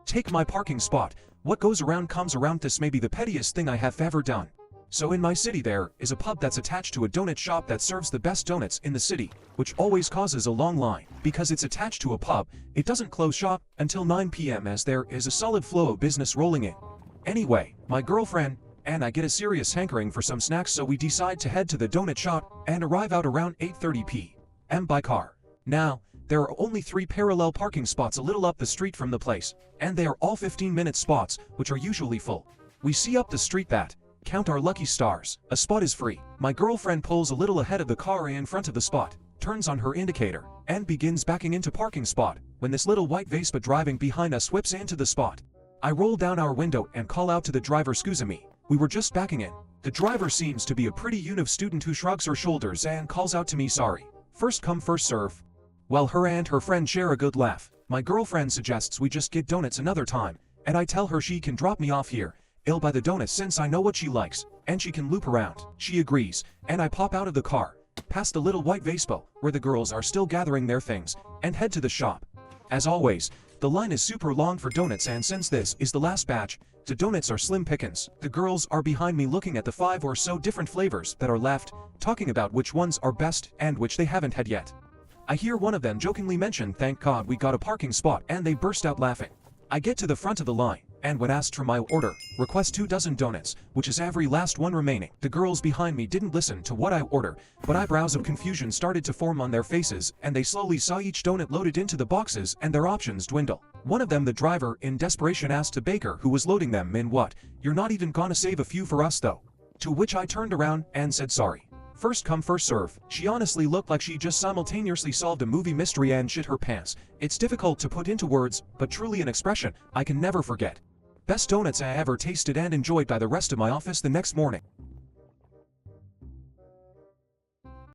Take my parking spot. What goes around comes around. This may be the pettiest thing I have ever done. So in my city there is a pub that's attached to a donut shop that serves the best donuts in the city, which always causes a long line. Because it's attached to a pub, it doesn't close shop until 9 p.m. as there is a solid flow of business rolling in. Anyway, my girlfriend and I get a serious hankering for some snacks, so we decide to head to the donut shop and arrive out around 8:30 p.m. by car. Now, there are only 3 parallel parking spots a little up the street from the place, and they are all 15-minute spots, which are usually full. We see up the street that, count our lucky stars, a spot is free. My girlfriend pulls a little ahead of the car in front of the spot, turns on her indicator, and begins backing into parking spot, when this little white Vespa driving behind us whips into the spot. I roll down our window and call out to the driver, "Excuse me, we were just backing in." The driver seems to be a pretty univ student who shrugs her shoulders and calls out to me, "Sorry. First come first serve." Well, her and her friend share a good laugh. My girlfriend suggests we just get donuts another time, and I tell her she can drop me off here. I'll buy the donuts since I know what she likes, and she can loop around. She agrees, and I pop out of the car, past the little white Vespa, where the girls are still gathering their things, and head to the shop. As always, the line is super long for donuts, and since this is the last batch, the donuts are slim pickings. The girls are behind me looking at the 5 or so different flavors that are left, talking about which ones are best and which they haven't had yet. I hear one of them jokingly mention, "Thank God we got a parking spot," and they burst out laughing. I get to the front of the line, and when asked for my order, request 2 dozen donuts, which is every last one remaining. The girls behind me didn't listen to what I order, but eyebrows of confusion started to form on their faces, and they slowly saw each donut loaded into the boxes and their options dwindle. One of them, the driver, in desperation asked the baker who was loading them in, "What, you're not even gonna save a few for us though?" To which I turned around and said, "Sorry. First come first serve." She honestly looked like she just simultaneously solved a movie mystery and shit her pants. It's difficult to put into words, but truly an expression I can never forget. Best donuts I ever tasted and enjoyed by the rest of my office the next morning.